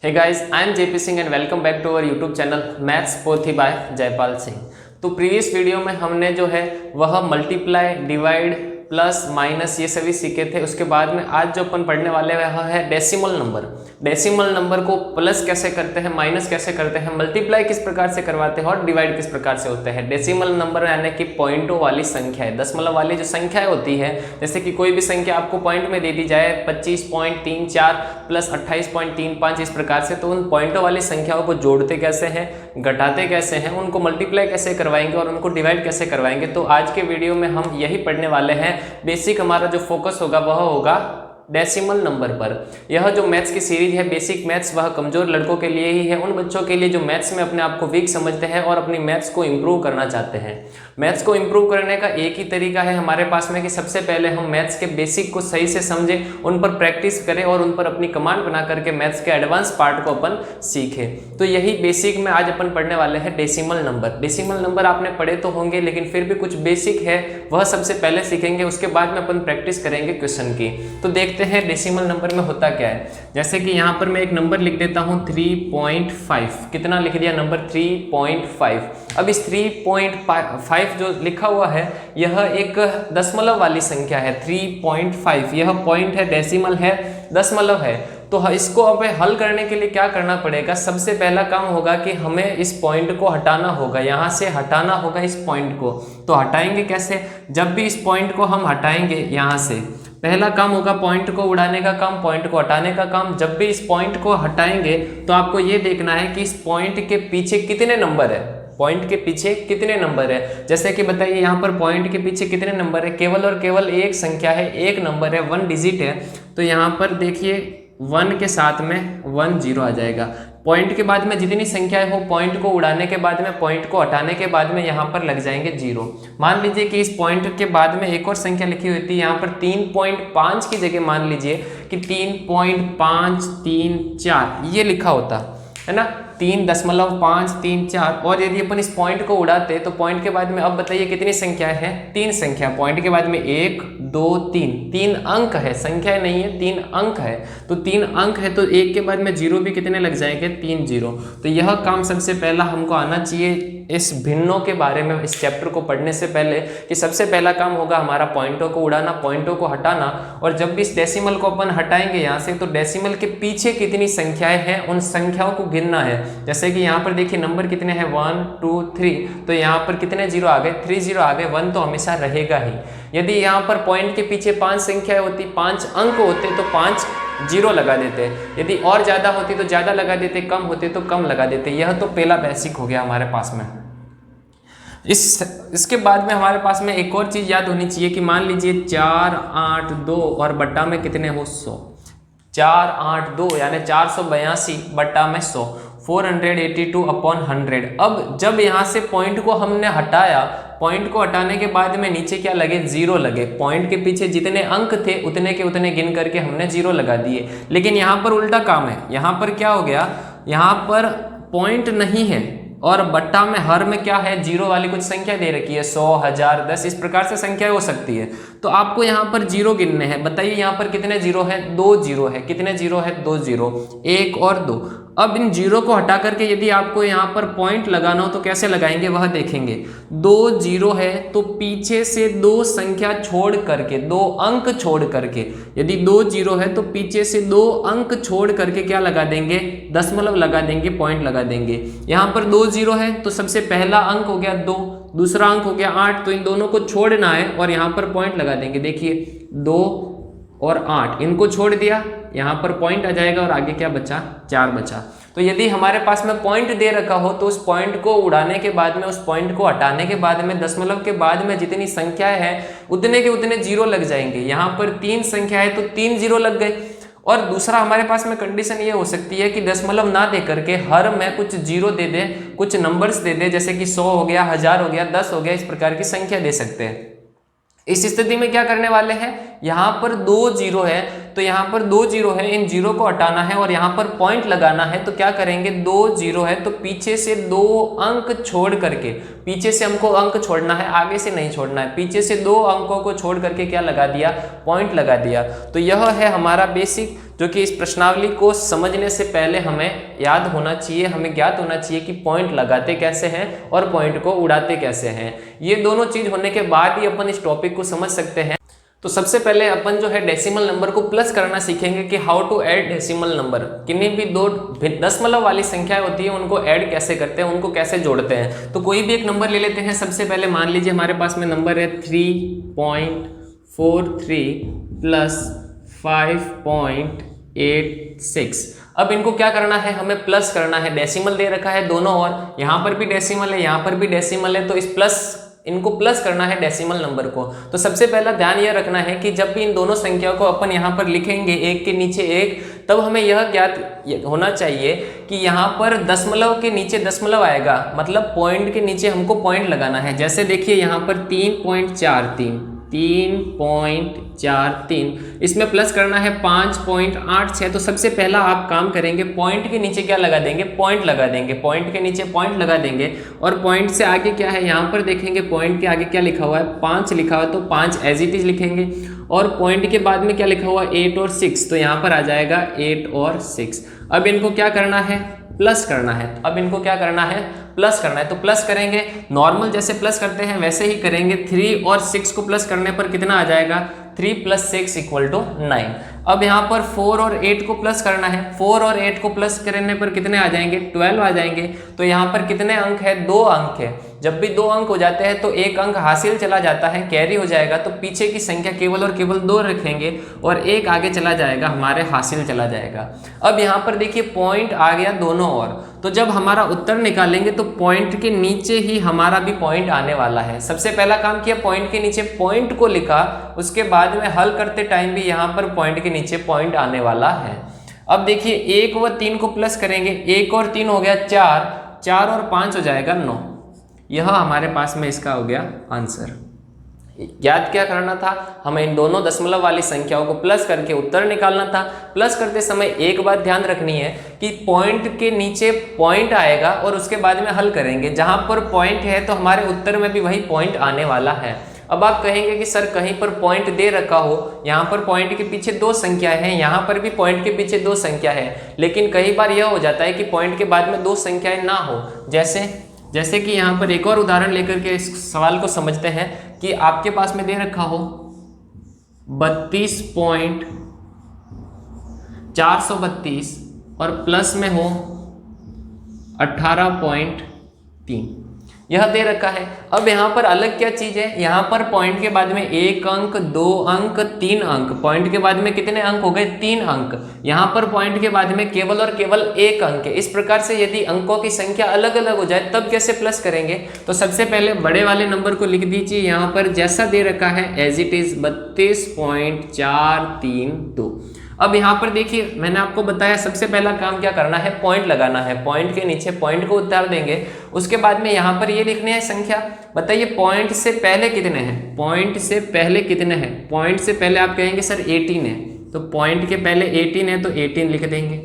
Hey guys, I am JP Singh and welcome back to our YouTube channel maths Pothi by Jaipal Singh. तो previous video में हमने जो है वह मल्टीप्लाई, डिवाइड, प्लस, माइनस ये सभी सीखे थे। उसके बाद में आज जो अपन पढ़ने वाले हैं वह है डेसिमल नंबर। डेसिमल नंबर को प्लस कैसे करते हैं, माइनस कैसे करते हैं, मल्टीप्लाई किस प्रकार से करवाते हैं और डिवाइड किस प्रकार से होते हैं। डेसिमल नंबर यानी कि पॉइंटों वाली संख्या है, दशमलव वाली जो संख्याएं होती है, जैसे कि कोई भी संख्या आपको पॉइंट में दे दी जाए 25.34 प्लस 28.35 इस प्रकार से, तो उन पॉइंटों वाली संख्याओं को जोड़ते कैसे हैं, घटाते कैसे हैं, उनको मल्टीप्लाई कैसे करवाएंगे और उनको डिवाइड कैसे करवाएंगे। तो आज के वीडियो में हम यही पढ़ने वाले हैं। बेसिक हमारा जो फोकस होगा वह होगा डेसिमल नंबर पर। यह जो मैथ्स की सीरीज है बेसिक मैथ्स, वह कमजोर लड़कों के लिए ही है, उन बच्चों के लिए जो मैथ्स में अपने आप को वीक समझते हैं और अपनी मैथ्स को इंप्रूव करना चाहते हैं। मैथ्स को इंप्रूव करने का एक ही तरीका है हमारे पास में कि सबसे पहले हम मैथ्स के बेसिक को सही से समझें, उन पर प्रैक्टिस करें और उन पर अपनी कमांड बना करके मैथ्स के एडवांस पार्ट को अपन सीखें। तो यही बेसिक में आज अपन पढ़ने वाले हैं डेसिमल नंबर। डेसिमल नंबर आपने पढ़े तो होंगे, लेकिन फिर भी कुछ बेसिक है वह सबसे पहले सीखेंगे, उसके बाद में अपन प्रैक्टिस करेंगे क्वेश्चन की। तो देखते हैं डेसिमल नंबर में होता क्या है। जैसे कि यहाँ पर मैं एक नंबर लिख देता हूँ 3.5। कितना लिख दिया? नंबर 3.5। अब इस 3.5 जो लिखा हुआ है यह एक दशमलव वाली संख्या है। 3.5 यह पॉइंट है, डेसिमल है, दशमलव है। तो इसको अब हल करने के लिए क्या करना पड़ेगा? सबसे पहला काम होगा कि हमें इस पॉइंट को हटाना होगा, यहाँ से हटाना होगा इस पॉइंट को। तो हटाएंगे कैसे? जब भी इस पॉइंट को हम हटाएंगे यहाँ से, पहला काम होगा पॉइंट को उड़ाने का काम, पॉइंट को हटाने का काम। जब भी इस पॉइंट को हटाएंगे तो आपको ये देखना है कि इस पॉइंट के पीछे कितने नंबर है, पॉइंट के पीछे कितने नंबर है। जैसे कि बताइए यहाँ पर पॉइंट के पीछे कितने नंबर है? केवल और केवल एक संख्या है, एक नंबर है, 1 डिजिट है। तो यहाँ पर देखिए 1 के साथ में 1 0 आ जाएगा। पॉइंट के बाद में जितनी संख्याएं हो, पॉइंट को उड़ाने के बाद में, पॉइंट को हटाने के बाद में यहाँ पर लग जाएंगे 0। मान लीजिए कि इस पॉइंट के बाद में एक और संख्या लिखी हुई थी, यहाँ पर 3.5 की जगह मान लीजिए कि 3.534 ये लिखा होता है ना, 3.534। और यदि अपन इस पॉइंट को उड़ाते तो पॉइंट के बाद में अब बताइए कितनी संख्याएं हैं? 3 संख्या। पॉइंट के बाद में 1 2 3 अंक है, संख्या नहीं है, 3 अंक है। तो 3 अंक है तो 1 के बाद में 0 भी कितने लग जाएंगे? 3 0। तो यह काम सबसे पहला हमको आना चाहिए इस भिन्नों के बारे में, इस चैप्टर को पढ़ने से पहले, कि सबसे पहला काम होगा हमारा पॉइंटों को उड़ाना, पॉइंटों को हटाना। और जब भी इस डेसिमल को अपन हटाएंगे यहाँ से, तो डेसिमल के पीछे कितनी संख्याएं हैं उन संख्याओं को गिनना है। जैसे कि यहाँ पर देखिए नंबर कितने हैं? 1 2 3। तो यहाँ पर कितने 0 आ गए? 3 0 आ गए। 1 तो हमेशा रहेगा ही। यदि यहाँ पर पॉइंट के पीछे 5 संख्याएं होती, 5 अंक होते, तो 5 0 लगा देते। यदि और ज्यादा होती तो ज्यादा लगा देते, कम होते तो कम लगा देते। यह तो पहला बेसिक हो गया हमारे पास में। इसके बाद में हमारे पास में एक और चीज याद होनी चाहिए कि मान लीजिए 4 8 2 और बट्टा में कितने हो? 100। 4 8 2 यानी 482 बट्टा में 100, 482/100। अब जब यहाँ से पॉइंट को हमने हटाया, पॉइंट को हटाने के बाद में नीचे क्या लगे? 0 लगे। पॉइंट के पीछे जितने अंक थे उतने के उतने गिन करके हमने 0 लगा दिए। लेकिन यहाँ पर उल्टा काम है। यहाँ पर क्या हो गया? यहाँ पर पॉइंट नहीं है और बट्टा में हर में क्या है? 0 वाली कुछ संख्या दे रखी है, 100 1000 10 इस प्रकार से संख्या हो सकती है। तो आपको यहाँ पर 0 गिनने हैं। बताइए यहाँ पर कितने 0 है? 2 0 है। कितने 0 है? 2 0, 1 और 2। अब इन 0 को हटा करके यदि आपको यहाँ पर पॉइंट लगाना हो तो कैसे लगाएंगे वह देखेंगे। 2 0 है तो पीछे से 2 संख्या छोड़ करके, 2 अंक छोड़ करके, यदि 2 0 है तो पीछे से 2 अंक छोड़ करके क्या लगा देंगे? दशमलव लगा देंगे, पॉइंट लगा देंगे। यहाँ पर 2 0 है तो सबसे पहला अंक हो गया 2, दूसरा अंक हो गया 8, तो इन दोनों को छोड़ना है और यहाँ पर पॉइंट लगा देंगे। देखिए 2 और 8 इनको छोड़ दिया, यहाँ पर पॉइंट आ जाएगा और आगे क्या बचा? 4 बचा। तो यदि हमारे पास में पॉइंट दे रखा हो तो उस पॉइंट को उड़ाने के बाद में, उस पॉइंट को हटाने के बाद में, दशमलव के बाद में जितनी संख्याएं हैं उतने के उतने 0 लग जाएंगे। यहाँ पर 3 संख्या है तो 3 0 लग गए। और दूसरा हमारे पास में कंडीशन ये हो सकती है कि दशमलव ना दे करके हर में कुछ 0 दे दे, कुछ नंबर्स दे दे, जैसे कि 100 हो गया, 1000 हो गया, 10 हो गया, इस प्रकार की संख्या दे सकते हैं। इस स्थिति में क्या करने वाले हैं? यहाँ पर 2 जीरो है, तो यहाँ पर 2 जीरो है, इन जीरो को हटाना है और यहाँ पर पॉइंट लगाना है। तो क्या करेंगे, 2 जीरो है तो पीछे से 2 अंक छोड़ करके, पीछे से हमको अंक छोड़ना है, आगे से नहीं छोड़ना है, पीछे से 2 अंकों को छोड़ करके क्या लगा दिया, पॉइंट लगा दिया। तो यह है हमारा बेसिक, जो कि इस प्रश्नावली को समझने से पहले हमें याद होना चाहिए, हमें ज्ञात होना चाहिए कि पॉइंट लगाते कैसे हैं और पॉइंट को उड़ाते कैसे हैं। ये दोनों चीज होने के बाद ही अपन इस टॉपिक को समझ सकते हैं। तो सबसे पहले अपन जो है डेसिमल नंबर को प्लस करना सीखेंगे कि how to add decimal number. किन्हीं भी दो दशमलव वाली संख्या होती है उनको ऐड कैसे करते हैं, उनको कैसे जोड़ते हैं। तो कोई भी एक नंबर ले लेते हैं। सबसे पहले मान लीजिए हमारे पास में नंबर है 3.43 प्लस 5.86। अब इनको क्या करना है, हमें प्लस करना है। डेसिमल दे रखा है दोनों ओर, यहाँ पर भी डेसिमल है, यहाँ पर भी डेसिमल है, तो इस प्लस इनको प्लस करना है डेसिमल नंबर को। तो सबसे पहला ध्यान यह रखना है कि जब भी इन दोनों संख्याओं को अपन यहाँ पर लिखेंगे एक के नीचे एक, तब हमें यह ज्ञात होना चाहिए कि यहाँ पर दशमलव के नीचे दशमलव आएगा, मतलब पॉइंट के नीचे हमको पॉइंट लगाना है। जैसे देखिए यहाँ पर 3.43, इसमें प्लस करना है 5.86। तो सबसे पहला आप काम करेंगे, पॉइंट के नीचे क्या लगा देंगे, पॉइंट लगा देंगे, पॉइंट के नीचे पॉइंट लगा देंगे। और पॉइंट से आगे क्या है, यहाँ पर देखेंगे पॉइंट के आगे क्या लिखा हुआ है, 5 लिखा हुआ है, तो 5 एज इट इज लिखेंगे। और पॉइंट के बाद में क्या लिखा हुआ है, 8 और 6, तो यहाँ पर आ जाएगा 8 और 6। अब इनको क्या करना है, प्लस करना है। अब इनको क्या करना है, प्लस करना है। तो प्लस करेंगे, नॉर्मल जैसे प्लस करते हैं वैसे ही करेंगे। 3 और 6 को प्लस करने पर कितना आ जाएगा, 3 + 6 = 9। अब यहाँ पर 4 और 8 को प्लस करना है। 4 और 8 को प्लस करने पर कितने आ जाएंगे, 12 आ जाएंगे। तो यहाँ पर कितने अंक है, 2 अंक है। जब भी 2 अंक हो जाते हैं तो एक अंक हासिल चला जाता है, कैरी हो जाएगा। तो पीछे की संख्या केवल और केवल 2 रखेंगे और एक आगे चला जाएगा, हमारे हासिल चला जाएगा। अब यहाँ पर देखिए पॉइंट आ गया दोनों ओर, तो जब हमारा उत्तर निकालेंगे तो पॉइंट के नीचे ही हमारा भी पॉइंट आने वाला है। सबसे पहला काम किया, पॉइंट के नीचे पॉइंट को लिखा, उसके बाद में हल करते टाइम भी यहाँ पर पॉइंट के नीचे पॉइंट आने वाला है। अब देखिए 1 व 3 को प्लस करेंगे, 1 और 3 हो गया 4, 4 और 5 हो जाएगा 9। यह हमारे पास में इसका हो गया आंसर। याद क्या करना था, हमें इन दोनों दशमलव वाली संख्याओं को प्लस करके उत्तर निकालना था। प्लस करते समय एक बात ध्यान रखनी है कि पॉइंट के नीचे पॉइंट आएगा और उसके बाद में हल करेंगे। जहां पर पॉइंट है तो हमारे उत्तर में भी वही पॉइंट आने वाला है। अब आप कहेंगे कि सर कहीं पर पॉइंट दे रखा हो, यहाँ पर पॉइंट के पीछे 2 संख्या है, यहाँ पर भी पॉइंट के पीछे 2 संख्या है, लेकिन कई बार यह हो जाता है कि पॉइंट के बाद में 2 संख्याएं ना हो। जैसे कि यहाँ पर एक और उदाहरण लेकर के इस सवाल को समझते हैं कि आपके पास में दे रखा हो 32.432 और प्लस में हो 18.3, यह दे रखा है। अब यहाँ पर अलग क्या चीज है, यहाँ पर पॉइंट के बाद में 1 अंक, 2 अंक, 3 अंक, पॉइंट के बाद में कितने अंक हो गए, 3 अंक। यहाँ पर पॉइंट के बाद में केवल और केवल 1 अंक है। इस प्रकार से यदि अंकों की संख्या अलग अलग हो जाए तब कैसे प्लस करेंगे, तो सबसे पहले बड़े वाले नंबर को लिख दीजिए यहाँ पर जैसा दे रखा है एज इट इज 32.432। अब यहाँ पर देखिए मैंने आपको बताया सबसे पहला काम क्या करना है, पॉइंट लगाना है। पॉइंट के नीचे पॉइंट को उतार देंगे, उसके बाद में यहाँ पर ये लिखने है संख्या। बताइए पॉइंट से पहले कितने हैं, पॉइंट से पहले कितने हैं। पॉइंट से पहले आप कहेंगे सर 18 है, तो पॉइंट के पहले 18 है तो 18 लिख देंगे।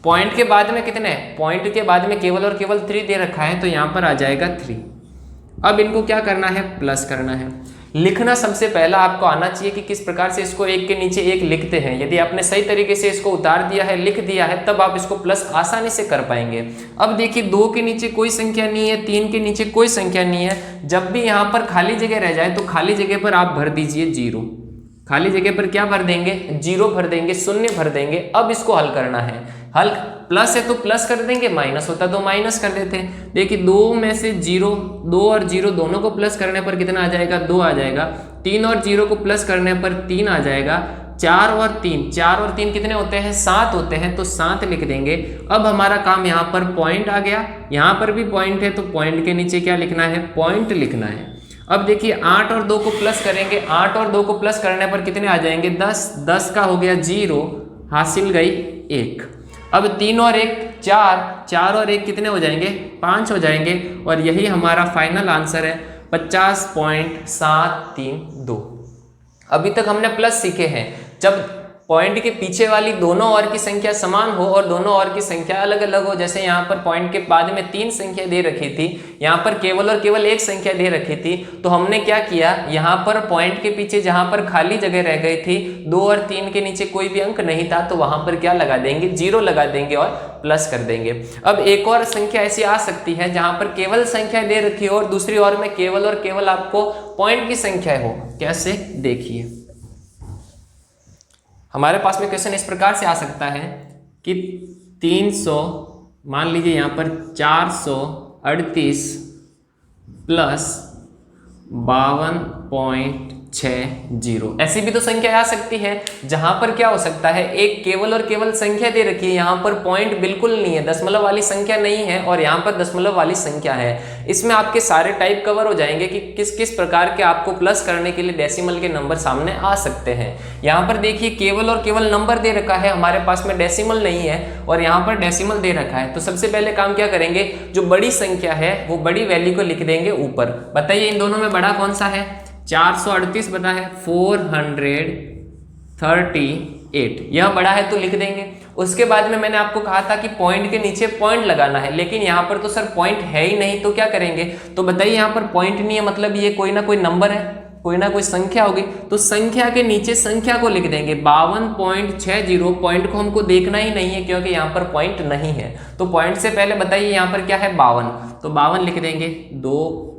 पॉइंट के बाद में कितने हैं, पॉइंट के बाद में केवल और केवल 3 दे रखा है, तो यहाँ पर आ जाएगा 3। अब इनको क्या करना है, प्लस करना है। लिखना सबसे पहला आपको आना चाहिए कि किस प्रकार से इसको एक के नीचे एक लिखते हैं। यदि आपने सही तरीके से इसको उतार दिया है, लिख दिया है, तब आप इसको प्लस आसानी से कर पाएंगे। अब देखिए 2 के नीचे कोई संख्या नहीं है, 3 के नीचे कोई संख्या नहीं है। जब भी यहाँ पर खाली जगह रह जाए तो खाली जगह पर आप भर दीजिए 0। खाली जगह पर क्या भर देंगे, 0 भर देंगे, 0 भर देंगे। अब इसको हल करना है। हल प्लस है तो प्लस कर देंगे, माइनस होता तो माइनस कर देते हैं। देखिए 2 में से 0, 2 और 0 दोनों को प्लस करने पर कितना आ जाएगा, 2 आ जाएगा। 3 और 0 को प्लस करने पर 3 आ जाएगा। 4 और 3 कितने होते हैं, 7 होते हैं, तो 7 लिख देंगे। अब हमारा काम यहाँ पर पॉइंट आ गया, यहाँ पर भी पॉइंट है तो पॉइंट के नीचे क्या लिखना है, पॉइंट लिखना है। अब देखिए 8 और 2 को प्लस करेंगे, 8 और 2 को प्लस करने पर कितने आ जाएंगे, 10, 10 का हो गया 0, हासिल गई 1। अब 3 और 1 4, 4 और 1 कितने हो जाएंगे, 5 हो जाएंगे। और यही हमारा फाइनल आंसर है 50.732। अभी तक हमने प्लस सीखे हैं। जब पॉइंट के पीछे वाली दोनों और की संख्या समान हो और दोनों और की संख्या अलग अलग हो, जैसे यहाँ पर पॉइंट के बाद में 3 संख्या दे रखी थी, यहाँ पर केवल और केवल 1 संख्या दे रखी थी, तो हमने क्या किया, यहाँ पर पॉइंट के पीछे जहाँ पर खाली जगह रह गई थी, 2 और 3 के नीचे कोई भी अंक नहीं था, तो वहां पर क्या लगा देंगे, 0 लगा देंगे और प्लस कर देंगे। अब एक और संख्या ऐसी आ सकती है जहां पर केवल संख्या दे रखी हो और दूसरी ओर में केवल और केवल आपको पॉइंट की संख्या हो। कैसे, देखिए हमारे पास में क्वेश्चन इस प्रकार से आ सकता है कि 300, मान लीजिए यहाँ पर 438 प्लस 52.60। ऐसी भी तो संख्या आ सकती है जहां पर क्या हो सकता है, एक केवल और केवल संख्या दे रखी है, यहाँ पर पॉइंट बिल्कुल नहीं है, दशमलव वाली संख्या नहीं है और यहाँ पर दशमलव वाली संख्या है। इसमें आपके सारे टाइप कवर हो जाएंगे कि किस किस प्रकार के आपको प्लस करने के लिए डेसिमल के नंबर सामने आ सकते हैं। यहाँ पर देखिए केवल और केवल नंबर दे रखा है, हमारे पास में डेसिमल नहीं है और यहाँ पर डेसिमल दे रखा है। तो सबसे पहले काम क्या करेंगे, जो बड़ी संख्या है वो बड़ी वैल्यू को लिख देंगे ऊपर। बताइए इन दोनों में बड़ा कौन सा है, 438 बड़ा है, 438 यह बड़ा है तो लिख देंगे। उसके बाद में मैंने आपको कहा था कि पॉइंट के नीचे पॉइंट लगाना है, लेकिन यहाँ पर तो सर पॉइंट है ही नहीं, तो क्या करेंगे, तो बताइए यहाँ पर पॉइंट नहीं है, मतलब ये कोई ना कोई नंबर है, कोई ना कोई संख्या होगी, तो संख्या के नीचे संख्या को लिख देंगे 52.60। पॉइंट को हमको देखना ही नहीं है क्योंकि यहाँ पर पॉइंट नहीं है, तो पॉइंट से पहले बताइए यहाँ पर क्या है, 52, तो 52 लिख देंगे, 2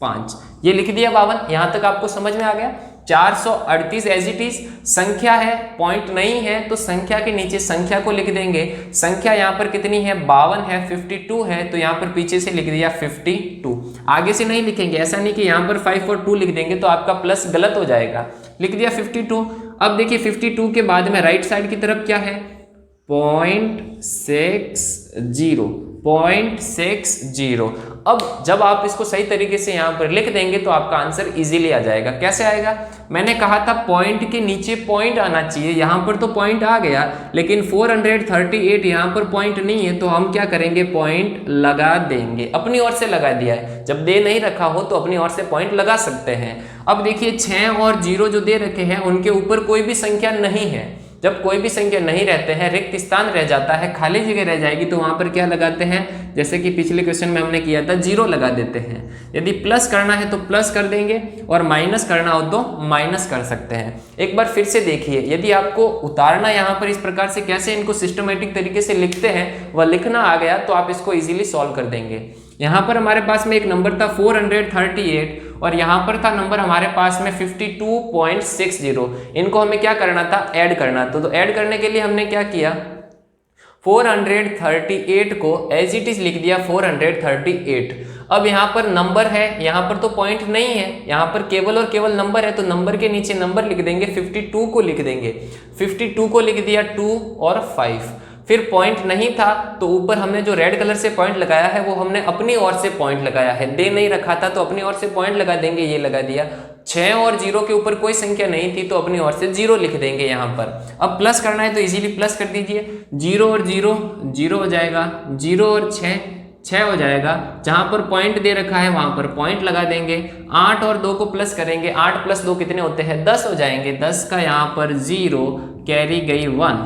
5, ये लिख दिया 52। यहां तक आपको समझ में आ गया। 438 एज इट इज संख्या है, पॉइंट नहीं है, तो संख्या के नीचे संख्या को लिख देंगे। संख्या यहाँ पर कितनी है, 52 है, 52 है, तो यहाँ पर पीछे से लिख दिया 52। आगे से नहीं लिखेंगे, ऐसा नहीं कि यहाँ पर 5 और 2 लिख देंगे तो आपका प्लस गलत हो जाएगा, लिख दिया 52। अब देखिए 52 के बाद में राइट साइड की तरफ क्या है, 0.60। अब जब आप इसको सही तरीके से यहाँ पर लिख देंगे तो आपका आंसर इजीली आ जाएगा। कैसे आएगा, मैंने कहा था पॉइंट के नीचे पॉइंट आना चाहिए, यहाँ पर तो पॉइंट आ गया, लेकिन 438 यहाँ पर पॉइंट नहीं है, तो हम क्या करेंगे, पॉइंट लगा देंगे, अपनी ओर से लगा दिया है। जब दे नहीं रखा हो तो अपनी ओर से पॉइंट लगा सकते हैं। अब देखिए 6 और 0 जो दे रखे हैं उनके ऊपर कोई भी संख्या नहीं है। जब कोई भी संख्या नहीं रहते हैं, रिक्त स्थान रह जाता है, खाली जगह रह जाएगी, तो वहां पर क्या लगाते हैं, जैसे कि पिछले क्वेश्चन में हमने किया था, 0 लगा देते हैं। यदि प्लस करना है तो प्लस कर देंगे और माइनस करना हो तो माइनस कर सकते हैं। एक बार फिर से देखिए, यदि आपको उतारना यहाँ पर इस प्रकार से कैसे इनको सिस्टमेटिक तरीके से लिखते हैं वह लिखना आ गया तो आप इसको इजीली सॉल्व कर देंगे। यहाँ पर हमारे पास में एक नंबर था 438 और यहाँ पर था नंबर हमारे पास में 52.60। इनको हमें क्या करना था, ऐड करना था। तो ऐड करने के लिए हमने क्या किया, 438 को एज इट इज लिख दिया 438। अब यहाँ पर नंबर है, यहाँ पर तो पॉइंट नहीं है, यहाँ पर केवल और केवल नंबर है, तो नंबर के नीचे नंबर लिख देंगे, 52 को लिख देंगे। 52 को लिख दिया 2 और 5। फिर पॉइंट नहीं था तो ऊपर हमने जो रेड कलर से पॉइंट लगाया है वो हमने अपनी ओर से पॉइंट लगाया है, दे नहीं रखा था तो अपनी ओर से पॉइंट लगा देंगे, ये लगा दिया। 6 और 0 के ऊपर कोई संख्या नहीं थी तो अपनी ओर से 0 लिख देंगे यहाँ पर। अब प्लस करना है तो इजीली प्लस कर दीजिए, 0 और 0 0 हो जाएगा, 0 और 6 हो जाएगा। जहां पर पॉइंट दे रखा है वहां पर पॉइंट लगा देंगे। 8 और 2 को प्लस करेंगे, 8 प्लस 2 कितने होते हैं, 10 हो जाएंगे। 10 का यहाँ पर 0 कैरी गई 1।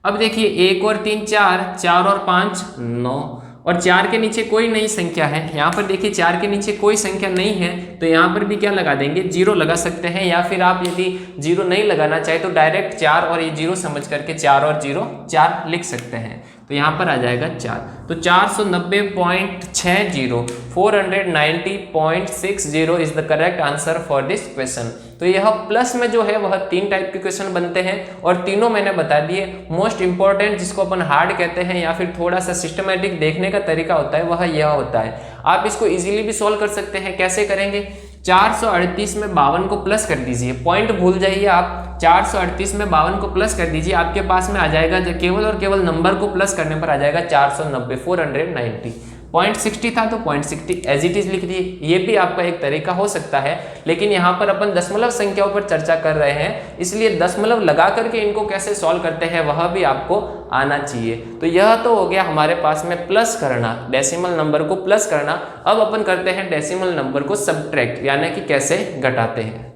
अब देखिए 1 और 3 4, 4 और 5 9 और 4 के नीचे कोई नई संख्या है। यहाँ पर देखिए 4 के नीचे कोई संख्या नहीं है तो यहाँ पर भी क्या लगा देंगे, 0 लगा सकते हैं, या फिर आप यदि 0 नहीं लगाना चाहे तो डायरेक्ट 4 और ये 0 समझ करके 4 और 0 4 लिख सकते हैं। तो यहाँ पर आ जाएगा 4, तो 490.60 490.60 is the correct answer for this question. तो यह प्लस में जो है वह 3 टाइप के क्वेश्चन बनते हैं और तीनों मैंने बता दिए। मोस्ट इंपॉर्टेंट जिसको अपन हार्ड कहते हैं या फिर थोड़ा सा सिस्टमेटिक देखने का तरीका होता है वह यह होता है। आप इसको इजीली भी सॉल्व कर सकते हैं। कैसे करेंगे, 438 में 52 को प्लस कर दीजिए, पॉइंट भूल जाइए आप, 438 में 52 को प्लस कर दीजिए, आपके पास में आ जाएगा केवल और केवल नंबर को प्लस करने पर आ जाएगा 490 490। 0.60 था तो 0.60 एज इट इज लिख दिए। ये भी आपका एक तरीका हो सकता है, लेकिन यहाँ पर अपन दशमलव संख्याओं पर चर्चा कर रहे हैं इसलिए दशमलव लगा करके इनको कैसे सॉल्व करते हैं वह भी आपको आना चाहिए। तो यह तो हो गया हमारे पास में प्लस करना, डेसिमल नंबर को प्लस करना। अब अपन करते हैं डेसिमल नंबर को सब्ट्रैक्ट, यानी कि कैसे घटाते हैं।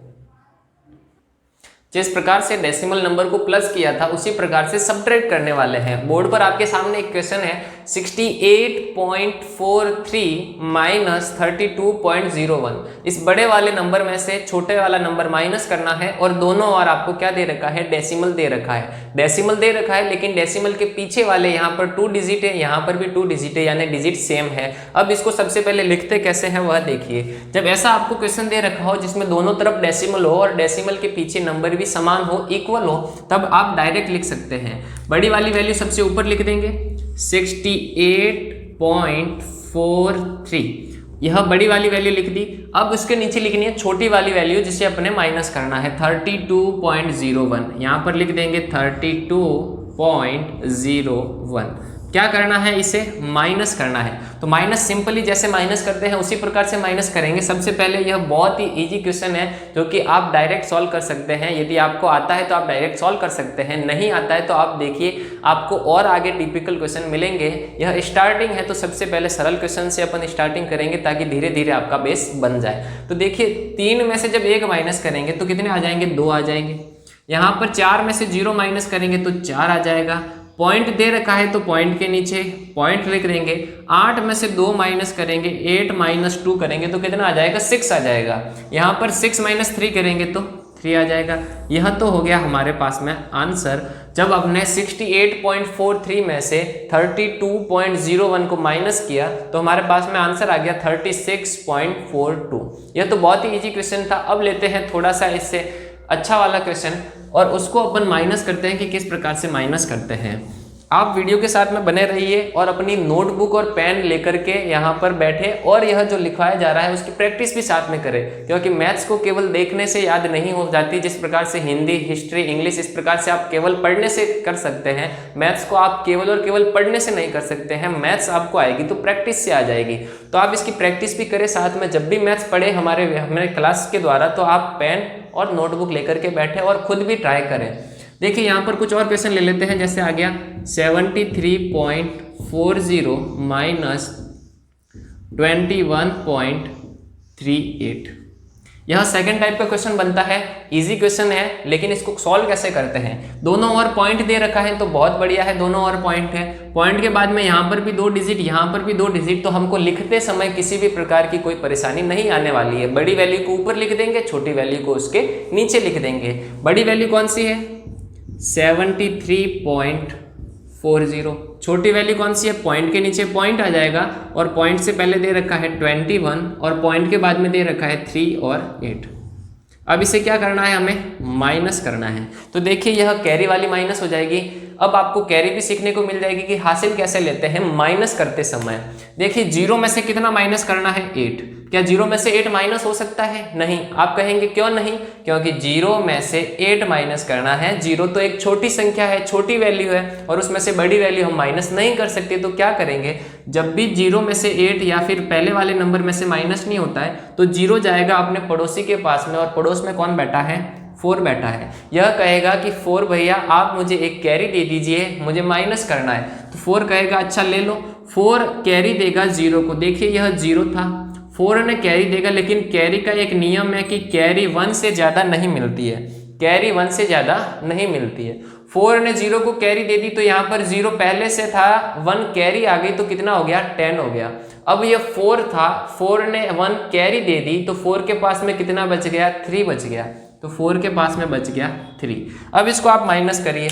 जिस प्रकार से डेसिमल नंबर को प्लस किया था उसी प्रकार से सब्ट्रैक्ट करने वाले हैं। बोर्ड पर आपके सामने एक क्वेश्चन है 68.43 माइनस 32.01। इस बड़े वाले नंबर में से छोटे वाला नंबर माइनस करना है और दोनों और आपको क्या दे रखा है, डेसिमल दे रखा है। डेसिमल दे रखा है लेकिन डेसिमल के पीछे वाले यहाँ पर 2 डिजिट है, यहाँ पर भी 2 डिजिट है, यानी डिजिट सेम है। अब इसको सबसे पहले लिखते कैसे हैं वह देखिए। जब ऐसा आपको क्वेश्चन दे रखा हो जिसमें दोनों तरफ डेसिमल हो और डेसिमल के पीछे नंबर भी समान हो, इक्वल हो, तब आप डायरेक्ट लिख सकते हैं। बड़ी वाली वैल्यू सबसे ऊपर लिख देंगे 68.43, यह बड़ी वाली वैल्यू लिख दी। अब उसके नीचे लिखनी है छोटी वाली वैल्यू जिसे अपने माइनस करना है 32.01, यहाँ पर लिख देंगे 32.01। क्या करना है, इसे माइनस करना है। तो माइनस सिंपली जैसे माइनस करते हैं उसी प्रकार से माइनस करेंगे। सबसे पहले यह बहुत ही इजी क्वेश्चन है जो कि आप डायरेक्ट सॉल्व कर सकते हैं। यदि आपको आता है तो आप डायरेक्ट सॉल्व कर सकते हैं, नहीं आता है तो आप देखिए आपको और आगे टिपिकल क्वेश्चन मिलेंगे। यह स्टार्टिंग है तो सबसे पहले सरल क्वेश्चन से अपन स्टार्टिंग करेंगे ताकि धीरे धीरे आपका बेस बन जाए। तो देखिए 3 में से जब 1 माइनस करेंगे तो कितने आ जाएंगे, 2 आ जाएंगे। यहाँ पर 4 में से 0 माइनस करेंगे तो 4 आ जाएगा। पॉइंट दे रखा है तो पॉइंट के नीचे पॉइंट लिख देंगे। 8 में से 2 माइनस करेंगे, 8 माइनस 2 करेंगे तो कितना आ जाएगा, 6 आ जाएगा। यहाँ पर 6 माइनस 3 करेंगे तो 3 आ जाएगा। यह तो हो गया हमारे पास में आंसर। जब हमने 68.43 में से 32.01 को माइनस किया तो हमारे पास में आंसर आ गया 36.42। यह तो बहुत ही इजी क्वेश्चन था। अब लेते हैं थोड़ा सा इससे अच्छा वाला क्वेश्चन और उसको अपन माइनस करते हैं कि किस प्रकार से माइनस करते हैं। आप वीडियो के साथ में बने रहिए और अपनी नोटबुक और पेन लेकर के यहाँ पर बैठे और यह जो लिखवाया जा रहा है उसकी प्रैक्टिस भी साथ में करें, क्योंकि मैथ्स को केवल देखने से याद नहीं हो जाती। जिस प्रकार से हिंदी, हिस्ट्री, इंग्लिश इस प्रकार से आप केवल पढ़ने से कर सकते हैं, मैथ्स को आप केवल और केवल पढ़ने से नहीं कर सकते हैं। मैथ्स आपको आएगी तो प्रैक्टिस से आ जाएगी। तो आप इसकी प्रैक्टिस भी करें साथ में। जब भी मैथ्स पढ़े हमारे क्लास के द्वारा तो आप पेन और नोटबुक लेकर के बैठे और खुद भी ट्राई करें। देखिए यहाँ पर कुछ और क्वेश्चन ले लेते हैं। जैसे आ गया 73.40 माइनस 21.38। यह सेकंड टाइप का क्वेश्चन बनता है। इजी क्वेश्चन है लेकिन इसको सॉल्व कैसे करते हैं। दोनों और पॉइंट दे रखा है तो बहुत बढ़िया है, दोनों और पॉइंट है। पॉइंट के बाद में यहाँ पर भी 2 डिजिट, यहाँ पर भी 2 डिजिट, तो हमको लिखते समय किसी भी प्रकार की कोई परेशानी नहीं आने वाली है। बड़ी वैल्यू को ऊपर लिख देंगे, छोटी वैल्यू को उसके नीचे लिख देंगे। बड़ी वैल्यू कौन सी है, 73.40। छोटी वैल्यू कौन सी है, पॉइंट के नीचे पॉइंट आ जाएगा और पॉइंट से पहले दे रखा है 21 और पॉइंट के बाद में दे रखा है 3 और 8। अब इसे क्या करना है, हमें माइनस करना है। तो देखिए यह कैरी वाली माइनस हो जाएगी। अब आपको कैरी भी सीखने को मिल जाएगी कि हासिल कैसे लेते हैं माइनस करते समय। देखिए 0 में से कितना माइनस करना है, 8। क्या 0 में से 8 माइनस हो सकता है? नहीं। आप कहेंगे क्यों नहीं? क्योंकि 0 में से 8 माइनस करना है। 0 तो एक छोटी संख्या है, छोटी वैल्यू है और उसमें से बड़ी वैल्यू हम माइनस नहीं कर सकते। तो क्या करेंगे, जब भी 0 में से 8 या फिर पहले वाले नंबर में से माइनस नहीं होता है तो 0 जाएगा अपने पड़ोसी के पास में और पड़ोस में कौन बैठा है, 4 बैठा है। यह कहेगा कि 4 भैया आप मुझे एक कैरी दे दीजिए, मुझे माइनस करना है। तो 4 कहेगा अच्छा ले लो। 4 कैरी देगा 0 को। देखिए यह 0 था, 4 ने कैरी देगा, लेकिन कैरी का एक नियम है कि कैरी 1 से ज़्यादा नहीं मिलती है। कैरी 1 से ज़्यादा नहीं मिलती है। 4 ने 0 को कैरी दे दी तो यहाँ पर 0 पहले से था, 1 कैरी आ गई तो कितना हो गया, 10 हो गया। अब ये 4 था, 4 ने 1 कैरी दे दी तो 4 के पास में कितना बच गया, 3 बच गया। तो 4 के पास में बच गया 3। अब इसको आप माइनस करिए।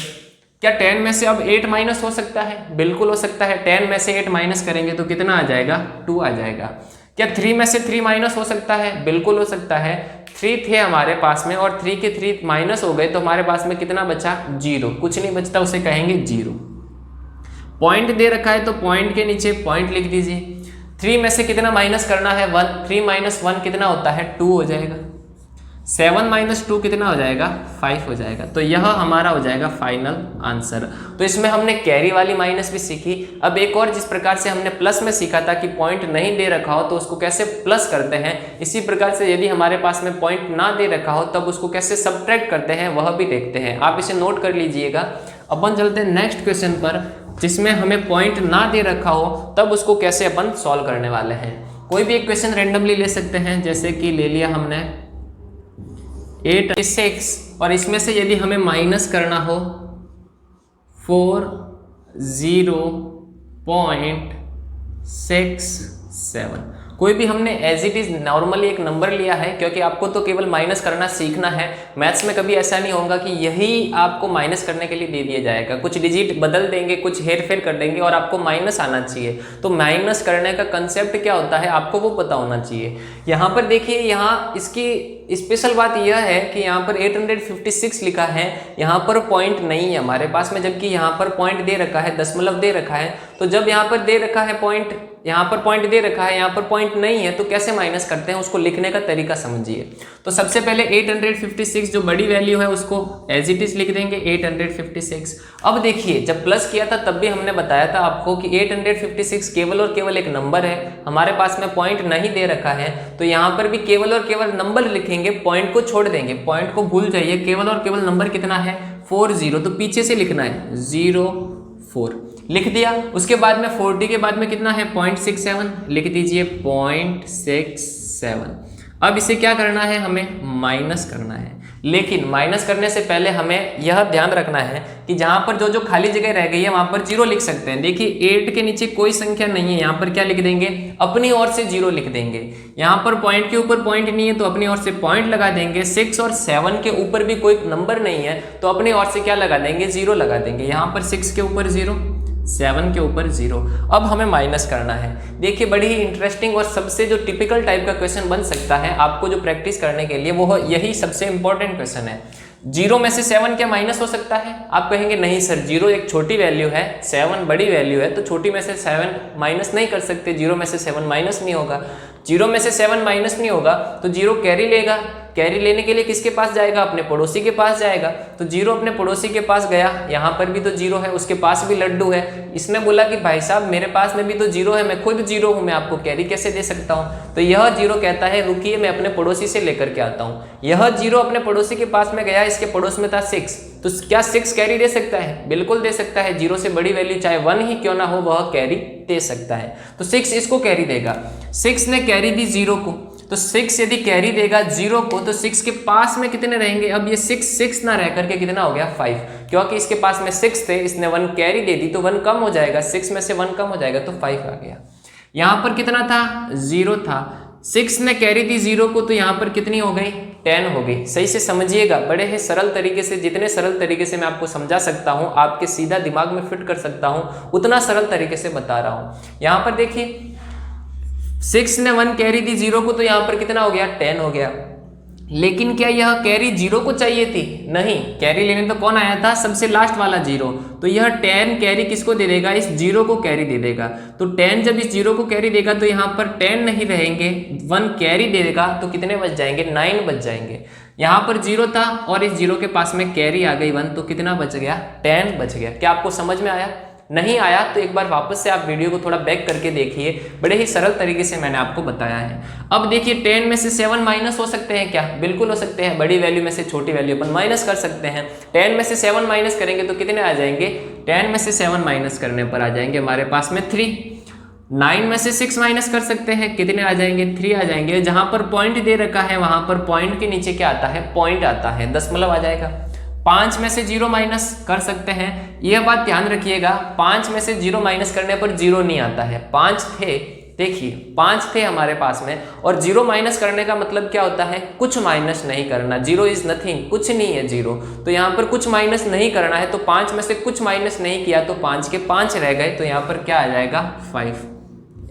क्या 10 में से अब 8 माइनस हो सकता है? बिल्कुल हो सकता है। 10 में से 8 माइनस करेंगे तो कितना आ जाएगा, 2 आ जाएगा। क्या 3 में से 3 माइनस हो सकता है? बिल्कुल हो सकता है। 3 थे हमारे पास में और 3 के 3 माइनस हो गए तो हमारे पास में कितना बचा, 0। कुछ नहीं बचता, उसे कहेंगे 0। पॉइंट दे रखा है तो पॉइंट के नीचे पॉइंट लिख दीजिए। 3 में से कितना माइनस करना है, 1। 3 माइनस 1 कितना होता है, 2 हो जाएगा। 7 माइनस 2 कितना हो जाएगा, 5 हो जाएगा। तो यह हमारा हो जाएगा फाइनल आंसर। तो इसमें हमने कैरी वाली माइनस भी सीखी। अब एक और, जिस प्रकार से हमने प्लस में सीखा था कि पॉइंट नहीं दे रखा हो तो उसको कैसे प्लस करते हैं, इसी प्रकार से यदि हमारे पास में पॉइंट ना दे रखा हो तब उसको कैसे सब्ट्रैक्ट करते हैं वह भी देखते हैं। आप इसे नोट कर लीजिएगा। अपन चलते हैं नेक्स्ट क्वेश्चन पर, जिसमें हमें पॉइंट ना दे रखा हो तब उसको कैसे अपन सॉल्व करने वाले हैं। कोई भी एक क्वेश्चन रेंडमली ले सकते हैं, जैसे कि ले लिया हमने 86 और इसमें से यदि हमें माइनस करना हो 40.67, कोई भी हमने एज इट इज नॉर्मली एक नंबर लिया है, क्योंकि आपको तो केवल माइनस करना सीखना है। मैथ्स में कभी ऐसा नहीं होगा कि यही आपको माइनस करने के लिए दे दिया जाएगा, कुछ डिजिट बदल देंगे, कुछ हेर फेर कर देंगे और आपको माइनस आना चाहिए। तो माइनस करने का कंसेप्ट क्या होता है आपको वो पता होना चाहिए। यहाँ पर देखिए, यहाँ इसकी स्पेशल बात यह है कि यहाँ पर 856 लिखा है, यहाँ पर पॉइंट नहीं है हमारे पास में, जबकि यहाँ पर पॉइंट दे रखा है, दशमलव दे रखा है। तो जब यहाँ पर दे रखा है पॉइंट, यहाँ पर पॉइंट दे रखा है, यहाँ पर पॉइंट नहीं है, तो कैसे माइनस करते हैं उसको लिखने का तरीका समझिए। तो सबसे पहले 856 जो बड़ी वैल्यू है उसको एज इट इज लिख देंगे 856। अब देखिए, जब प्लस किया था तब भी हमने बताया था आपको कि 856 केवल और केवल एक नंबर है, हमारे पास में पॉइंट नहीं दे रखा है। तो यहाँ पर भी केवल और केवल नंबर लिखेंगे, पॉइंट को छोड़ देंगे, पॉइंट को भूल जाइए। केवल और केवल नंबर कितना है 40, तो पीछे से लिखना है 04 लिख दिया। उसके बाद में 40 के बाद में कितना है 0.67 लिख दीजिए 0.67। अब इसे क्या करना है, हमें माइनस करना है। लेकिन माइनस करने से पहले हमें यह ध्यान रखना है कि जहां पर जो जो खाली जगह रह गई है वहां पर 0 लिख सकते हैं। देखिए 8 के नीचे कोई संख्या नहीं है, यहाँ पर क्या लिख देंगे, अपनी ओर से 0 लिख देंगे। यहाँ पर पॉइंट के ऊपर पॉइंट नहीं है तो अपनी ओर से पॉइंट लगा देंगे। 6 और 7 के ऊपर भी कोई नंबर नहीं है तो अपनी ओर से क्या लगा देंगे, 0 लगा देंगे। यहाँ पर 6 के ऊपर 0, 7 के ऊपर 0। अब हमें माइनस करना है। देखिए बड़ी ही इंटरेस्टिंग और सबसे जो टिपिकल टाइप का क्वेश्चन बन सकता है आपको जो प्रैक्टिस करने के लिए, वो यही सबसे इंपॉर्टेंट क्वेश्चन है। 0 में से 7 क्या माइनस हो सकता है? आप कहेंगे नहीं सर, 0 एक छोटी वैल्यू है, 7 बड़ी वैल्यू है, तो छोटी में से 7 माइनस नहीं कर सकते। 0 में से 7 माइनस नहीं होगा। 0 में से 7 माइनस नहीं होगा तो 0 कैरी लेगा। कैरी लेने के लिए किसके पास जाएगा, अपने पड़ोसी के पास जाएगा। तो 0 अपने पड़ोसी के पास गया, यहाँ पर भी तो 0 है, उसके पास भी लड्डू है। इसने बोला कि भाई साहब मेरे पास में भी तो 0 है, मैं खुद 0 हूँ, मैं आपको कैरी कैसे दे सकता हूँ। तो यह 0 कहता है रुकिए मैं अपने पड़ोसी से लेकर के आता हूँ। यह 0 अपने पड़ोसी के पास में गया, इसके पड़ोस में था 6, तो क्या 6 कैरी दे सकता है? बिल्कुल दे सकता है। 0 से बड़ी वैल्यू चाहे 1 ही क्यों ना हो वह कैरी दे सकता है। तो 6 इसको कैरी देगा। 6 ने कैरी दी 0 को, तो 6 यदि कैरी देगा 0 को तो 6 के पास में कितने रहेंगे? अब ये 6 ना रह करके कितना हो गया 5, क्योंकि इसके पास में 6 थे, इसने 1 कैरी दे दी तो 1 कम हो जाएगा, 6 में से 1 कम हो जाएगा तो 5 आ गया। यहाँ पर कितना था 0 था, 6 ने कैरी दी 0 को तो यहाँ पर कितनी हो गई 10 हो गई। सही से समझिएगा, बड़े ही सरल तरीके से, जितने सरल तरीके से मैं आपको समझा सकता हूँ, आपके सीधा दिमाग में फिट कर सकता हूँ, उतना सरल तरीके से बता रहा हूँ। यहाँ पर देखिए 6 ने 1 कैरी दी 0 को तो यहाँ पर कितना हो गया 10 हो गया। लेकिन क्या यह कैरी 0 को चाहिए थी? नहीं, कैरी लेने तो कौन आया था? सबसे लास्ट वाला 0। तो यह 10 कैरी किसको दे देगा? इस 0 को कैरी दे देगा। तो 10 जब इस 0 को कैरी देगा तो यहाँ पर 10 नहीं रहेंगे, 1 कैरी दे देगा तो कितने बच जाएंगे? 9 बच जाएंगे। यहाँ पर 0 था और इस 0 के पास में कैरी आ गई 1, तो कितना बच गया? 10 बच गया। क्या आपको समझ में आया? नहीं आया तो एक बार वापस से आप वीडियो को थोड़ा बैक करके देखिए, बड़े ही सरल तरीके से मैंने आपको बताया है। अब देखिए 10 में से 7 माइनस हो सकते हैं क्या? बिल्कुल हो सकते हैं। बड़ी वैल्यू में से छोटी वैल्यू अपन माइनस कर सकते हैं। 10 में से 7 माइनस करेंगे तो कितने आ जाएंगे? 10 में से 7 माइनस करने पर आ जाएंगे हमारे पास में 3। 9 में से 6 माइनस कर सकते हैं, कितने आ जाएंगे? 3 आ जाएंगे। जहां पर पॉइंट दे रखा है वहां पर पॉइंट के नीचे क्या आता है? पॉइंट आता है, दशमलव आ जाएगा। 5 में से 0 माइनस कर सकते हैं, यह बात ध्यान रखिएगा। 5 में से 0 माइनस करने पर 0 नहीं आता है। 5 थे, देखिए 5 थे हमारे पास में, और 0 माइनस करने का मतलब क्या होता है? कुछ माइनस नहीं करना। 0 इज नथिंग, कुछ नहीं है 0। तो यहाँ पर कुछ माइनस नहीं करना है, तो 5 में से कुछ माइनस नहीं किया तो 5 के 5 रह गए, तो यहाँ पर क्या आ जाएगा 5।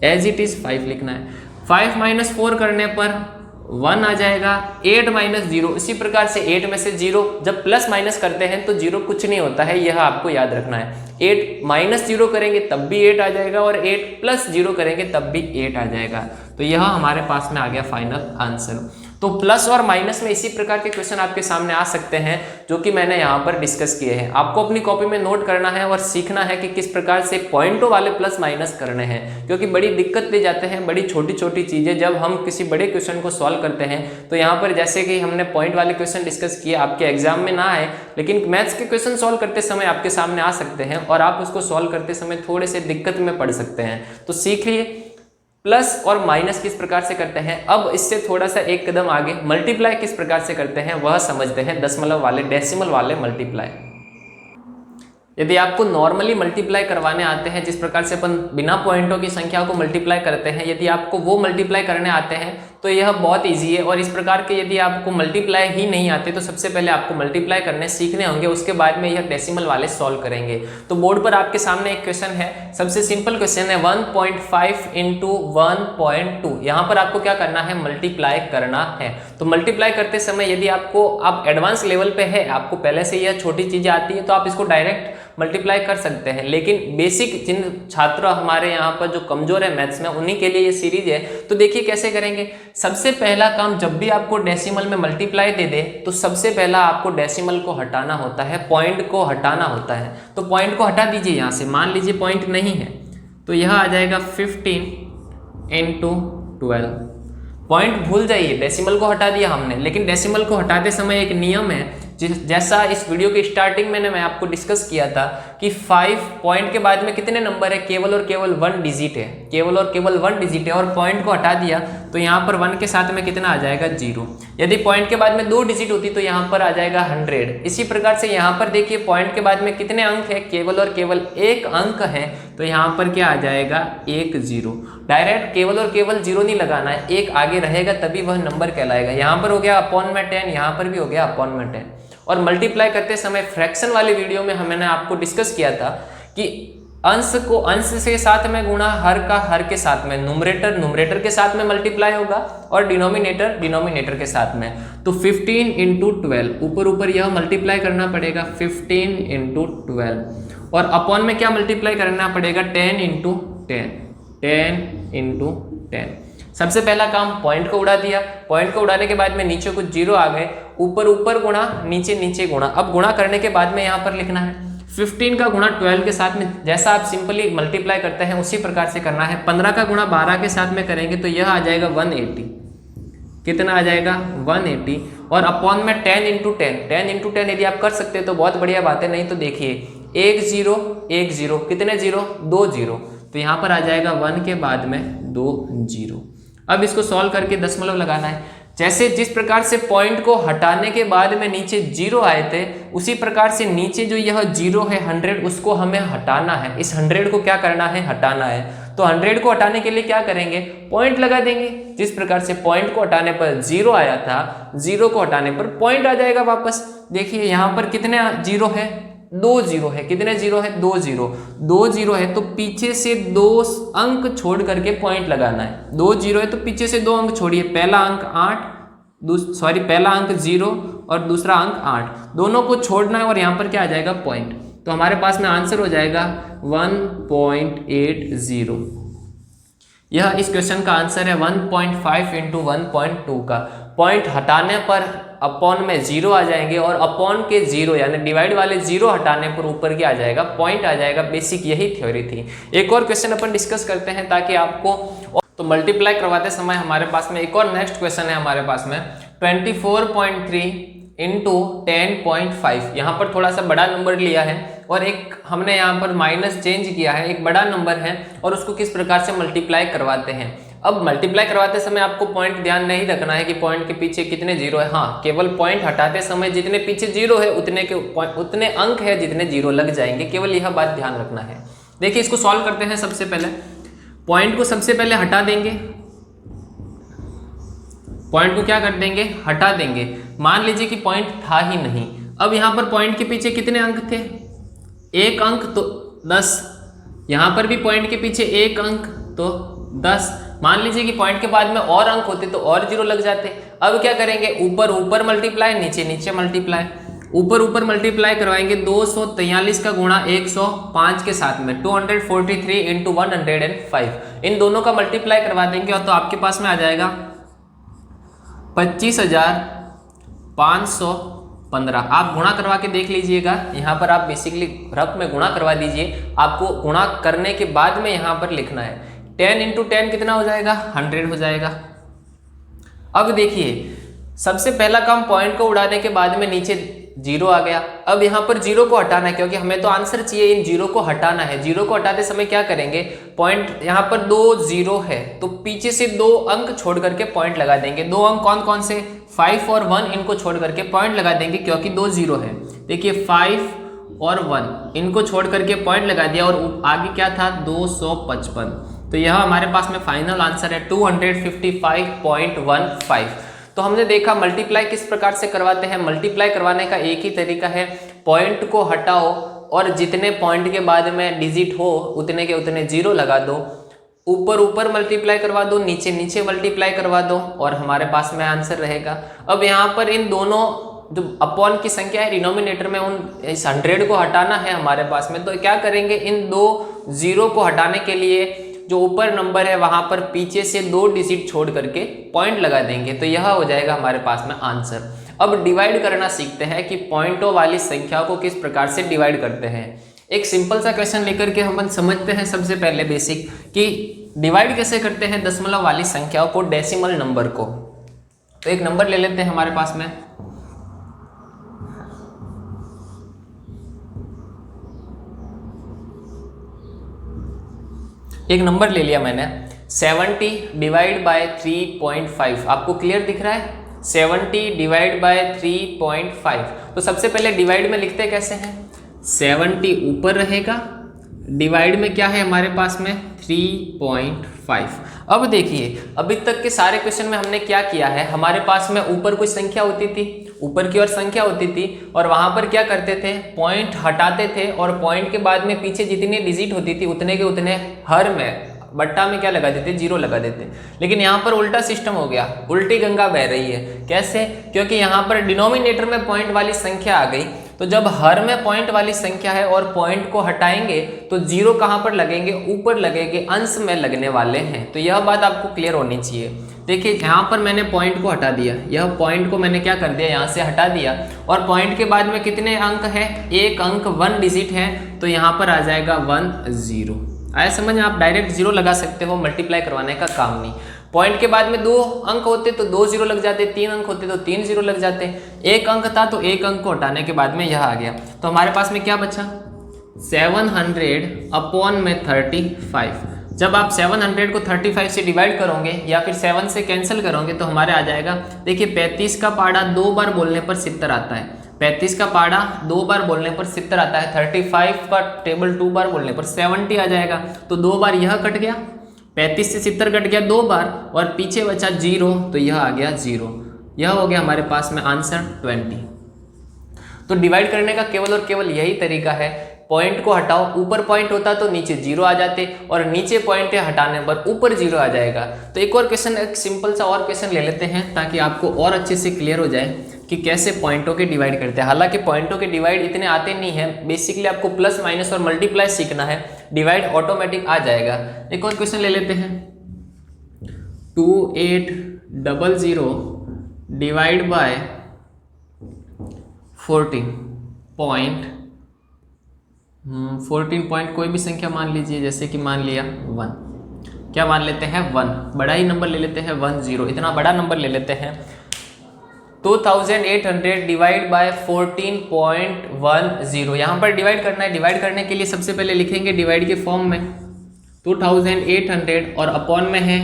एज इट इज 5 लिखना है। 5 माइनस 4 करने पर 1 आ जाएगा। 8 माइनस 0, इसी प्रकार से 8 में से 0 जब प्लस माइनस करते हैं तो 0 कुछ नहीं होता है, यह आपको याद रखना है। 8 माइनस 0 करेंगे तब भी 8 आ जाएगा, और 8 प्लस 0 करेंगे तब भी 8 आ जाएगा। तो यह हमारे पास में आ गया फाइनल आंसर। तो प्लस और माइनस में इसी प्रकार के क्वेश्चन आपके सामने आ सकते हैं जो कि मैंने यहाँ पर डिस्कस किए हैं। आपको अपनी कॉपी में नोट करना है और सीखना है कि किस प्रकार से पॉइंटों वाले प्लस माइनस करने हैं, क्योंकि बड़ी दिक्कत दे जाते हैं बड़ी छोटी छोटी चीज़ें जब हम किसी बड़े क्वेश्चन को सॉल्व करते हैं। तो यहाँ पर जैसे कि हमने पॉइंट वाले क्वेश्चन डिस्कस किए, आपके एग्जाम में ना आए, लेकिन मैथ्स के क्वेश्चन सॉल्व करते समय आपके सामने आ सकते हैं और आप उसको सॉल्व करते समय थोड़े से दिक्कत में पड़ सकते हैं। तो सीख लिए, प्लस और माइनस किस प्रकार से करते हैं, अब इससे थोड़ा सा एक कदम आगे मल्टीप्लाई किस प्रकार से करते हैं वह समझते हैं, दशमलव वाले डेसिमल वाले मल्टीप्लाई। यदि आपको नॉर्मली मल्टीप्लाई करवाने आते हैं, जिस प्रकार से अपन बिना पॉइंटों की संख्या को मल्टीप्लाई करते हैं, यदि आपको वो मल्टीप्लाई करने आते हैं तो यह बहुत इजी है। और इस प्रकार के यदि आपको मल्टीप्लाई ही नहीं आते तो सबसे पहले आपको मल्टीप्लाई करने सीखने होंगे, उसके बाद में यह डेसिमल वाले सॉल्व करेंगे। तो बोर्ड पर आपके सामने एक क्वेश्चन है, सबसे सिंपल क्वेश्चन है 1.5 इंटू 1.2। यहाँ पर आपको क्या करना है, मल्टीप्लाई करना है। तो मल्टीप्लाई करते समय यदि आप एडवांस लेवल पे है, आपको पहले से यह छोटी चीजें आती है तो आप इसको डायरेक्ट मल्टीप्लाई कर सकते हैं। लेकिन बेसिक जिन छात्र हमारे यहाँ पर जो कमजोर है मैथ्स में, उन्हीं के लिए ये सीरीज है। तो देखिए कैसे करेंगे। सबसे पहला काम, जब भी आपको डेसिमल में मल्टीप्लाई दे दे तो सबसे पहला आपको डेसिमल को हटाना होता है, पॉइंट को हटाना होता है। तो पॉइंट को हटा दीजिए यहाँ से, मान लीजिए पॉइंट नहीं है तो यह आ जाएगा 15 इंटू 12। पॉइंट भूल जाइए, डेसिमल को हटा दिया हमने, लेकिन डेसिमल को हटाते समय एक नियम है, जैसा इस वीडियो की स्टार्टिंग में मैं आपको डिस्कस किया था कि 5 पॉइंट के बाद में कितने नंबर है, केवल और केवल 1 डिजिट है, केवल और केवल 1 डिजिट है। और पॉइंट को हटा दिया तो यहाँ पर 1 के साथ में कितना आ जाएगा, 0। यदि पॉइंट के बाद में 2 डिजिट होती तो यहाँ पर आ जाएगा 100। इसी प्रकार से यहाँ पर देखिए पॉइंट के बाद में कितने अंक है, केवल और केवल 1 अंक है, तो यहाँ पर क्या आ जाएगा, 1 0। डायरेक्ट केवल और केवल 0 नहीं लगाना है, 1 आगे रहेगा तभी वह नंबर कहलाएगा। यहाँ पर हो गया अपॉन में 10, यहाँ पर भी हो गया अपॉन में 10। और मल्टीप्लाई करते समय फ्रैक्शन वाली वीडियो में मैंने आपको डिस्कस किया था कि अंश को अंश के साथ में गुणा, हर का हर के साथ में, न्यूमरेटर के साथ में मल्टीप्लाई होगा और डिनोमिनेटर के साथ में। तो 15 इंटू 12, ऊपर यह मल्टीप्लाई करना पड़ेगा 15 इंटू 12। और अपॉन में क्या मल्टीप्लाई करना पड़ेगा, 10 इंटू 10। सबसे पहला काम पॉइंट को उड़ा दिया, पॉइंट को उड़ाने के बाद में नीचे कुछ 0 आ गए, ऊपर गुणा, नीचे गुणा। अब गुणा करने के बाद में यहाँ पर लिखना है 15 का गुणा 12 के साथ में, जैसा आप सिंपली मल्टीप्लाई करते हैं उसी प्रकार से करना है। 15 का गुणा 12 के साथ में करेंगे तो यह आ जाएगा 180। कितना आ जाएगा, 180। और अपॉन में 10 इंटू 10 यदि आप कर सकते हैं तो बहुत बढ़िया बात है, नहीं तो देखिए 1 0, कितने 0, 2 0, तो यहाँ पर आ जाएगा 1 के बाद में 2 0। अब इसको सॉल्व करके दशमलव लगाना है। जैसे जिस प्रकार से पॉइंट को हटाने के बाद में नीचे 0 आए थे, उसी प्रकार से नीचे जो यह 0 है 100, उसको हमें हटाना है। इस 100 को क्या करना है, हटाना है। तो 100 को हटाने के लिए क्या करेंगे, पॉइंट लगा देंगे। जिस प्रकार से पॉइंट को हटाने पर 0 आया था, 0 को हटाने पर पॉइंट आ जाएगा वापस। देखिए यहाँ पर कितने 0 है, 2 0 है। कितने 0 है, 2 0 है, तो पीछे से 2 अंक छोड़ करके पॉइंट लगाना है। 2 0 है तो पीछे से 2 अंक छोड़िए, पहला अंक 0 और दूसरा अंक 8, दोनों को छोड़ना है और यहाँ पर क्या आ जाएगा, पॉइंट। तो हमारे पास में आंसर हो जाएगा 1.80। यह इस क्वेश्चन का आंसर है 1.5 इंटू 1.2 का। पॉइंट हटाने पर अपॉन में 0 आ जाएंगे और अपॉन के 0 यानी डिवाइड वाले 0 हटाने पर ऊपर क्या आ जाएगा, पॉइंट आ जाएगा। बेसिक यही थ्योरी थी। एक और क्वेश्चन अपन डिस्कस करते हैं ताकि आपको, तो मल्टीप्लाई करवाते समय हमारे पास में एक और नेक्स्ट क्वेश्चन है हमारे पास में 24.3 इंटू 10.5। यहाँ पर थोड़ा सा बड़ा नंबर लिया है और एक हमने यहाँ पर माइनस चेंज किया है, एक बड़ा नंबर है और उसको किस प्रकार से मल्टीप्लाई करवाते हैं। अब मल्टीप्लाई करवाते समय आपको पॉइंट ध्यान नहीं रखना है कि पॉइंट के पीछे कितने 0 है। हाँ, केवल पॉइंट हटाते समय जितने पीछे 0 है उतने अंक है जितने 0 लग जाएंगे, केवल यह बात ध्यान रखना है। देखिए इसको सॉल्व करते हैं। सबसे पहले पॉइंट को सबसे पहले हटा देंगे, पॉइंट को क्या कर देंगे, हटा देंगे। मान लीजिए कि पॉइंट था ही नहीं। अब यहाँ पर पॉइंट के पीछे कितने अंक थे, 1 अंक, तो 10। यहाँ पर भी पॉइंट के पीछे 1 अंक तो 10। मान लीजिए कि पॉइंट के बाद में और अंक होते तो और 0 लग जाते। अब क्या करेंगे, ऊपर मल्टीप्लाई, नीचे मल्टीप्लाई। ऊपर मल्टीप्लाई करवाएंगे 243 का गुणा 105 के साथ में 243 इंटू 105। इन दोनों का मल्टीप्लाई करवा देंगे और तो आपके पास में आ जाएगा 25,515। आप गुणा करवा के देख लीजिएगा। यहाँ पर आप बेसिकली रफ में गुणा करवा दीजिए। आपको गुणा करने के बाद में यहाँ पर लिखना है 10 इंटू 10 कितना हो जाएगा, 100 हो जाएगा। अब देखिए सबसे पहला काम पॉइंट को उड़ाने के बाद में नीचे जीरो आ गया। अब यहाँ पर जीरो को हटाना है क्योंकि हमें तो आंसर चाहिए, इन जीरो को हटाना है। जीरो को हटाते समय क्या करेंगे, पॉइंट यहाँ पर 2 जीरो है तो पीछे से 2 अंक छोड़ करके पॉइंट लगा देंगे। 2 अंक कौन कौन से, 5 और 1, इनको छोड़ करके पॉइंट लगा देंगे क्योंकि 2 जीरो है। देखिए 5 और 1 इनको छोड़ करके पॉइंट लगा दिया और आगे क्या था 255। तो यह हमारे पास में फाइनल आंसर है 255.15। तो हमने देखा मल्टीप्लाई किस प्रकार से करवाते हैं। मल्टीप्लाई करवाने का एक ही तरीका है, पॉइंट को हटाओ और जितने पॉइंट के बाद में डिजिट हो उतने के उतने जीरो लगा दो, ऊपर ऊपर मल्टीप्लाई करवा दो, नीचे नीचे मल्टीप्लाई करवा दो और हमारे पास में आंसर रहेगा। अब यहाँ पर इन दोनों जो अपॉन की संख्या है डिनोमिनेटर में उन इस 100 को हटाना है हमारे पास में, तो क्या करेंगे, इन 2 जीरो को हटाने के लिए जो ऊपर नंबर है वहां पर पीछे से 2 डिजिट छोड़ करके पॉइंट लगा देंगे, तो यह हो जाएगा हमारे पास में आंसर। अब डिवाइड करना सीखते हैं कि पॉइंटों वाली संख्या को किस प्रकार से डिवाइड करते हैं। एक सिंपल सा क्वेश्चन लेकर के हम समझते हैं सबसे पहले बेसिक कि डिवाइड कैसे करते हैं दशमलव वाली संख्याओं को डेसिमल नंबर को। तो एक नंबर ले लेते हैं हमारे पास में, एक नंबर ले लिया मैंने 70 डिवाइड बाय 3.5। आपको क्लियर दिख रहा है, 70 डिवाइड बाय 3.5। तो सबसे पहले डिवाइड में लिखते कैसे हैं, 70 ऊपर रहेगा, डिवाइड में क्या है हमारे पास में 3.5। अब देखिए अभी तक के सारे क्वेश्चन में हमने क्या किया है, हमारे पास में ऊपर कोई संख्या होती थी, ऊपर की ओर संख्या होती थी और वहां पर क्या करते थे, पॉइंट हटाते थे और पॉइंट के बाद में पीछे जितनी डिजिट होती थी उतने के उतने हर में बट्टा में क्या लगा देते, जीरो लगा देते। लेकिन यहाँ पर उल्टा सिस्टम हो गया, उल्टी गंगा बह रही है। कैसे, क्योंकि यहाँ पर डिनोमिनेटर में पॉइंट वाली संख्या आ गई, तो जब हर में पॉइंट वाली संख्या है और पॉइंट को हटाएंगे तो जीरो कहाँ पर लगेंगे, ऊपर लगेंगे, अंश में लगने वाले हैं। तो यह बात आपको क्लियर होनी चाहिए। देखिए यहाँ पर मैंने पॉइंट को हटा दिया, यह पॉइंट को मैंने क्या कर दिया, यहाँ से हटा दिया और पॉइंट के बाद में कितने अंक है, एक अंक 1 डिजिट है, तो यहाँ पर आ जाएगा 1 0। आया समझ, आप डायरेक्ट जीरो लगा सकते हो, मल्टीप्लाई करवाने का काम नहीं। पॉइंट के बाद में 2 अंक होते तो 2 जीरो लग जाते, 3 अंक होते तो 3 जीरो लग जाते, एक अंक था तो एक अंक को हटाने के बाद में यह आ गया। तो हमारे पास में क्या बचा, 700 अपॉन में 35। जब आप 700 को 35 से डिवाइड करोगे या फिर 7 से कैंसिल करोगे तो हमारे आ जाएगा, देखिए 35 का पाड़ा 2 बार बोलने पर 70 आता है, 35 का पाड़ा 2 बार बोलने पर 70 आता है, 35 का टेबल 2 बार बोलने पर 70 आ जाएगा। तो 2 बार यह कट गया, 35 से 70 कट गया 2 बार और पीछे बचा 0, तो यह आ गया 0। यह हो गया हमारे पास में आंसर 20। तो डिवाइड करने का केवल और केवल यही तरीका है, पॉइंट को हटाओ, ऊपर पॉइंट होता तो नीचे 0 आ जाते और नीचे पॉइंट हटाने पर ऊपर 0 आ जाएगा। तो एक और क्वेश्चन, एक सिंपल सा और क्वेश्चन ले लेते हैं ताकि आपको और अच्छे से क्लियर हो जाए कि कैसे पॉइंटों के डिवाइड करते हैं। हालांकि पॉइंटों के डिवाइड इतने आते नहीं हैं, बेसिकली आपको प्लस माइनस और मल्टीप्लाई सीखना है, डिवाइड ऑटोमेटिक आ जाएगा। एक और क्वेश्चन ले लेते हैं, 2800 डिवाइड बाय 14 पॉइंट कोई भी संख्या मान लीजिए, जैसे कि मान लिया 1, क्या मान लेते हैं 1, बड़ा ही नंबर ले लेते हैं 10, इतना बड़ा नंबर ले लेते हैं। 2800 डिवाइड बाय 14.10, यहाँ पर डिवाइड करना है। डिवाइड करने के लिए सबसे पहले लिखेंगे डिवाइड के फॉर्म में 2800 और अपॉन में है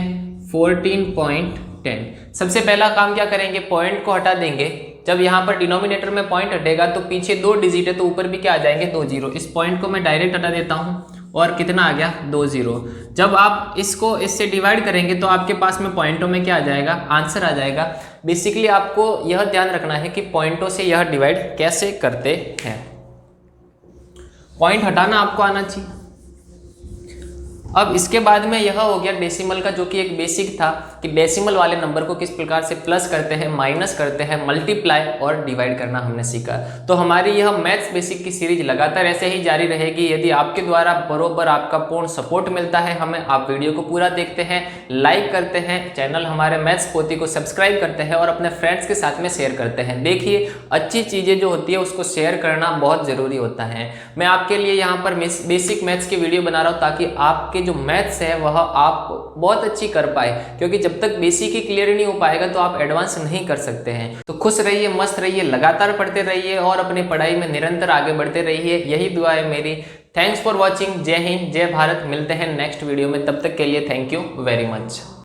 14.10। सबसे पहला काम क्या करेंगे, पॉइंट को हटा देंगे। जब यहाँ पर डिनोमिनेटर में पॉइंट हटेगा तो पीछे 2 डिजिट है तो ऊपर भी क्या आ जाएंगे 2 जीरो। इस पॉइंट को मैं डायरेक्ट हटा देता हूँ और कितना आ गया 2 0। जब आप इसको इससे डिवाइड करेंगे तो आपके पास में पॉइंटों में क्या आ जाएगा, आंसर आ जाएगा। बेसिकली आपको यह ध्यान रखना है कि पॉइंटों से यह डिवाइड कैसे करते हैं। पॉइंट हटाना आपको आना चाहिए। अब इसके बाद में यह हो गया डेसिमल का, जो कि एक बेसिक था कि डेसिमल वाले नंबर को किस प्रकार से प्लस करते हैं, माइनस करते हैं, मल्टीप्लाई और डिवाइड करना हमने सीखा। तो हमारी यह मैथ्स बेसिक की सीरीज लगातार ऐसे ही जारी रहेगी। यदि आपके द्वारा बरोबर आपका पूर्ण सपोर्ट मिलता है हमें, आप वीडियो को पूरा देखते हैं, लाइक करते हैं, चैनल हमारे मैथ्स पोथी को सब्सक्राइब करते हैं और अपने फ्रेंड्स के साथ में शेयर करते हैं। देखिए अच्छी चीज़ें जो होती है उसको शेयर करना बहुत ज़रूरी होता है। मैं आपके लिए यहाँ पर बेसिक मैथ्स की वीडियो बना रहा हूँ ताकि आपके आपकी जो मैथ्स है वह आप बहुत अच्छी कर पाए, क्योंकि जब तक बेसिक ही क्लियर नहीं हो पाएगा तो आप एडवांस नहीं कर सकते हैं। तो खुश रहिए, मस्त रहिए, लगातार पढ़ते रहिए और अपनी पढ़ाई में निरंतर आगे बढ़ते रहिए, यही दुआ है मेरी। Thanks for watching. जय हिंद, जय भारत। मिलते हैं नेक्स्ट वीडियो में, तब तक के लिए थैंक यू वेरी मच।